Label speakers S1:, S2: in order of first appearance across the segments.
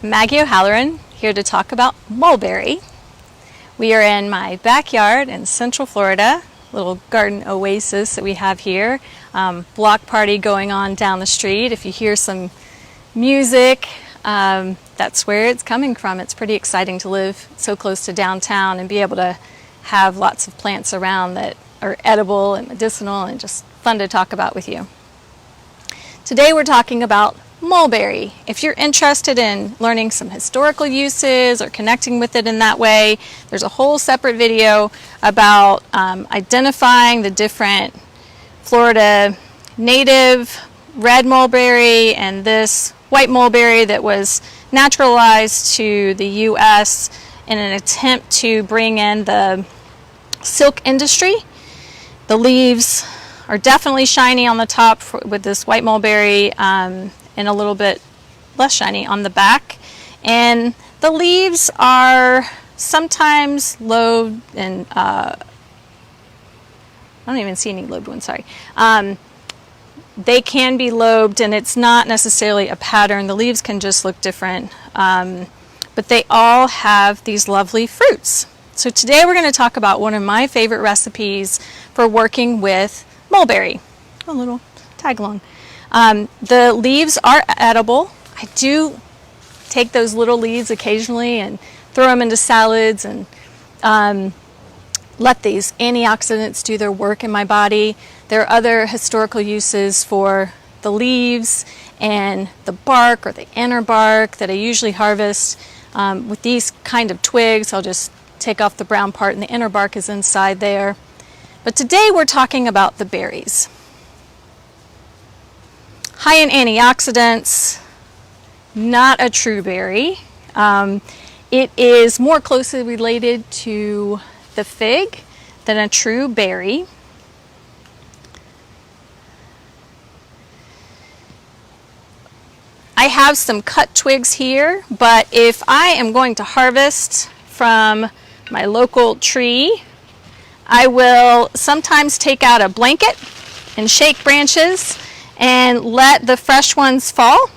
S1: Maggie O'Halloran here to talk about mulberry. We are in my backyard in Central Florida, little garden oasis that we have here. Block party going on down the street. If you hear some music, that's where it's coming from. It's pretty exciting to live so close to downtown and be able to have lots of plants around that are edible and medicinal and just fun to talk about with you. Today we're talking about mulberry. If you're interested in learning some historical uses or connecting with it in that way, there's a whole separate video about identifying the different Florida native red mulberry and this white mulberry that was naturalized to the U.S. in an attempt to bring in the silk industry. The leaves are definitely shiny on the top with this white mulberry, and a little bit less shiny on the back. And the leaves are sometimes lobed, and I don't even see any lobed ones, sorry. They can be lobed, and it's not necessarily a pattern. The leaves can just look different, but they all have these lovely fruits. So today we're going to talk about one of my favorite recipes for working with mulberry. A little tag along. The leaves are edible. I do take those little leaves occasionally and throw them into salads and let these antioxidants do their work in my body. There are other historical uses for the leaves and the bark or the inner bark that I usually harvest. With these kind of twigs, I'll just take off the brown part and the inner bark is inside there. But today we're talking about the berries. High in antioxidants, not a true berry. It is more closely related to the fig than a true berry. I have some cut twigs here, but if I am going to harvest from my local tree, I will sometimes take out a blanket and shake branches and let the fresh ones fall.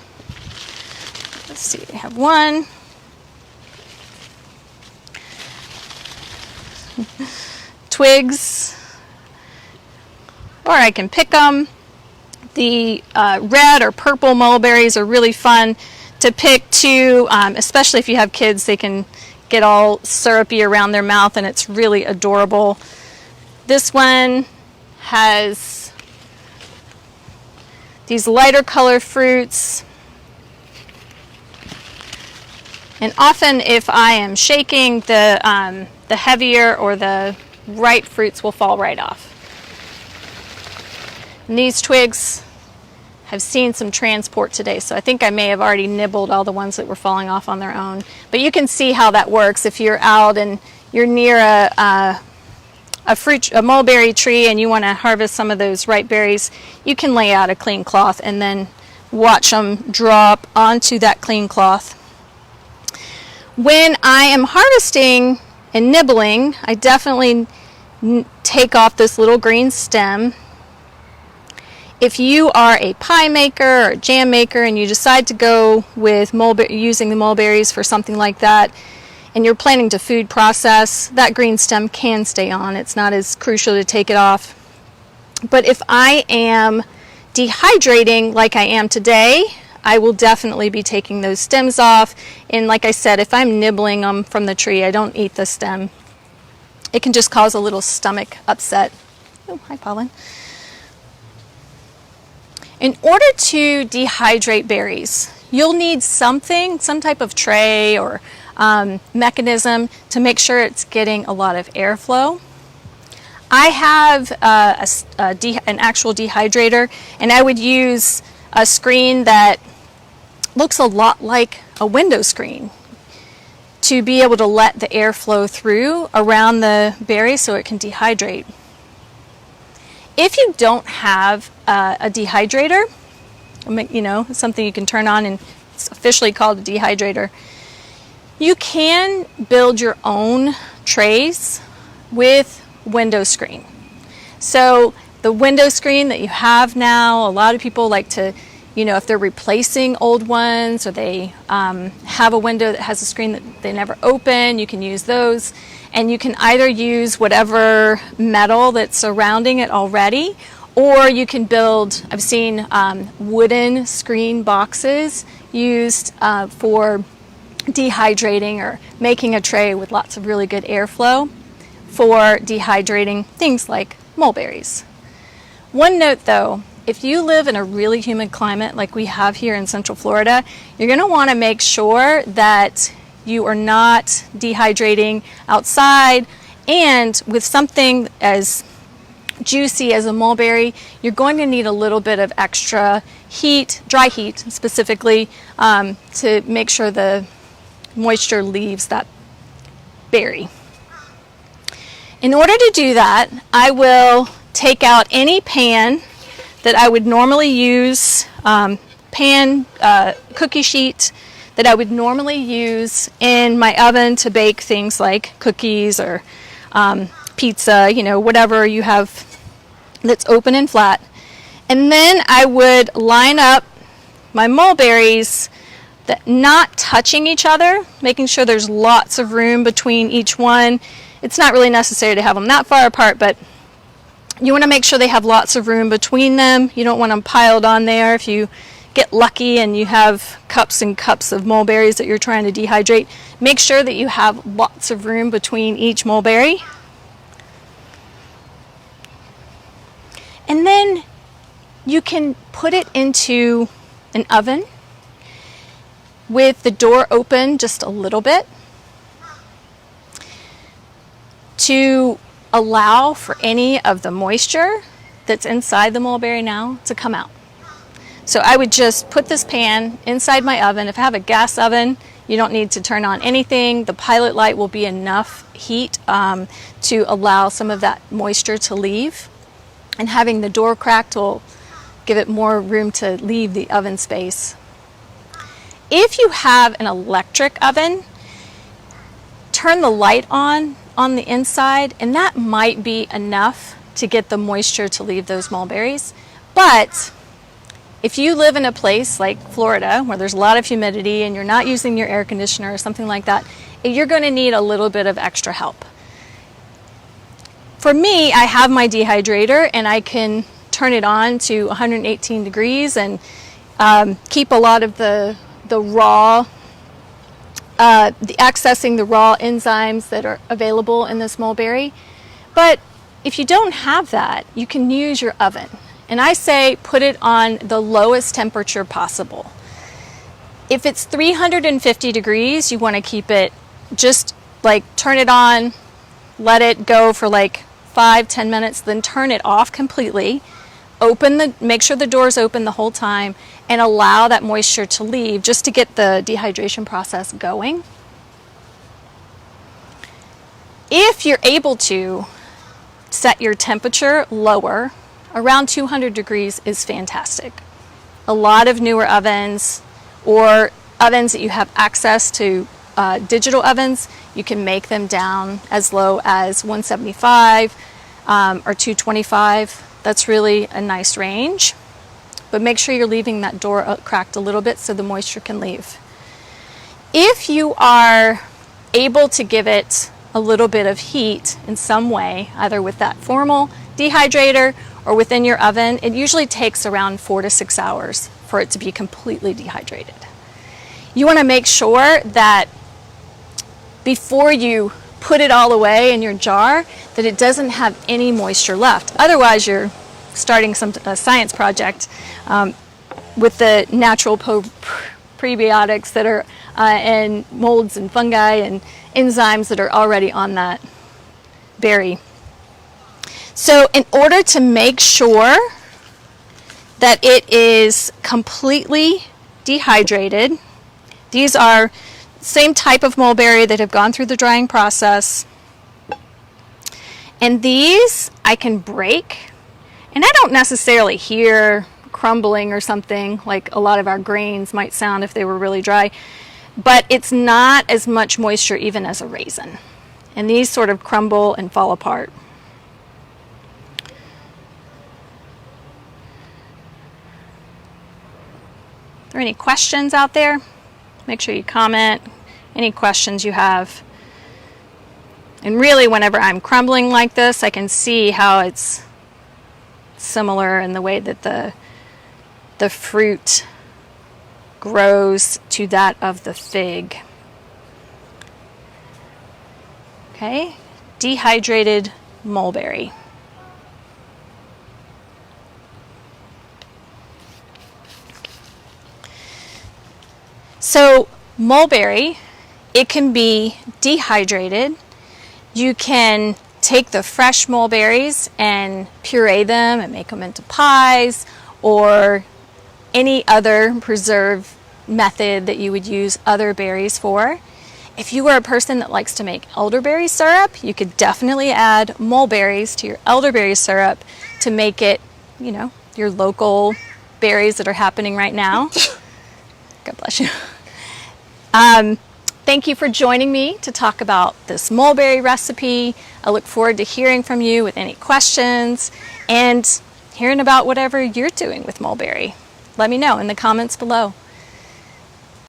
S1: Let's see, I have one. Twigs, or I can pick them. The red or purple mulberries are really fun to pick too, especially if you have kids. They can get all syrupy around their mouth and it's really adorable. This one has these lighter color fruits, and often if I am shaking, the heavier or the ripe fruits will fall right off. And these twigs have seen some transport today, so I think I may have already nibbled all the ones that were falling off on their own. But you can see how that works if you're out and you're near a mulberry tree and you want to harvest some of those ripe berries. You can lay out a clean cloth and then watch them drop onto that clean cloth. When I am harvesting and nibbling, I definitely take off this little green stem. If you are a pie maker or a jam maker and you decide to go with using the mulberries for something like that, and you're planning to food process, that green stem can stay on. It's not as crucial to take it off. But if I am dehydrating like I am today, I will definitely be taking those stems off. And like I said, if I'm nibbling them from the tree, I don't eat the stem. It can just cause a little stomach upset. Oh, hi, pollen. In order to dehydrate berries, you'll need something, some type of tray or mechanism to make sure it's getting a lot of airflow. I have an actual dehydrator, and I would use a screen that looks a lot like a window screen to be able to let the air flow through around the berry so it can dehydrate. If you don't have a dehydrator, something you can turn on and it's officially called a dehydrator, you can build your own trays with window screen. So the window screen that you have now, a lot of people like to you know, if they're replacing old ones, or they have a window that has a screen that they never open, you can use those. And you can either use whatever metal that's surrounding it already, or you can build, I've seen wooden screen boxes used for dehydrating or making a tray with lots of really good airflow for dehydrating things like mulberries. One note though, if you live in a really humid climate like we have here in Central Florida, you're going to want to make sure that you are not dehydrating outside, and with something as juicy as a mulberry, you're going to need a little bit of extra heat, dry heat specifically, to make sure the moisture leaves that berry. In order to do that, I will take out any pan that I would normally use, cookie sheet that I would normally use in my oven to bake things like cookies or pizza, you know, whatever you have that's open and flat. And then I would line up my mulberries, that not touching each other, making sure there's lots of room between each one. It's not really necessary to have them that far apart, but you want to make sure they have lots of room between them. You don't want them piled on there. If you get lucky and you have cups and cups of mulberries that you're trying to dehydrate, make sure that you have lots of room between each mulberry. And then you can put it into an oven with the door open just a little bit to allow for any of the moisture that's inside the mulberry now to come out. So I would just put this pan inside my oven. If I have a gas oven, you don't need to turn on anything. The pilot light will be enough heat to allow some of that moisture to leave. And having the door cracked will give it more room to leave the oven space. If you have an electric oven, turn the light on the inside, and that might be enough to get the moisture to leave those mulberries. But if you live in a place like Florida where there's a lot of humidity and you're not using your air conditioner or something like that, you're going to need a little bit of extra help. For me, I have my dehydrator and I can turn it on to 118 degrees and keep a lot of the raw, accessing the raw enzymes that are available in this mulberry. But if you don't have that, you can use your oven. And I say put it on the lowest temperature possible. If it's 350 degrees, you want to keep it just like turn it on, let it go for like 5-10 minutes, then turn it off completely. Make sure the door's open the whole time and allow that moisture to leave just to get the dehydration process going. If you're able to set your temperature lower, around 200 degrees is fantastic. A lot of newer ovens or ovens that you have access to, digital ovens, you can make them down as low as 175 or 225. That's really a nice range. But make sure you're leaving that door cracked a little bit so the moisture can leave. If you are able to give it a little bit of heat in some way, either with that formal dehydrator or within your oven, it usually takes around 4 to 6 hours for it to be completely dehydrated. You want to make sure that before you put it all away in your jar, that it doesn't have any moisture left. Otherwise, you're starting a science project with the natural prebiotics that are and molds and fungi and enzymes that are already on that berry. So in order to make sure that it is completely dehydrated, these are same type of mulberry that have gone through the drying process. And these I can break, and I don't necessarily hear crumbling or something like a lot of our grains might sound if they were really dry, but it's not as much moisture even as a raisin. And these sort of crumble and fall apart. there any questions out there? Make sure you comment any questions you have. And really, whenever I'm crumbling like this, I can see how it's similar in the way that the fruit grows to that of the fig. Okay, dehydrated mulberry. So mulberry, it can be dehydrated. You can take the fresh mulberries and puree them and make them into pies, or any other preserve method that you would use other berries for. If you are a person that likes to make elderberry syrup, you could definitely add mulberries to your elderberry syrup to make it, you know, your local berries that are happening right now. God bless you. Thank you for joining me to talk about this mulberry recipe. I look forward to hearing from you with any questions and hearing about whatever you're doing with mulberry. Let me know in the comments below.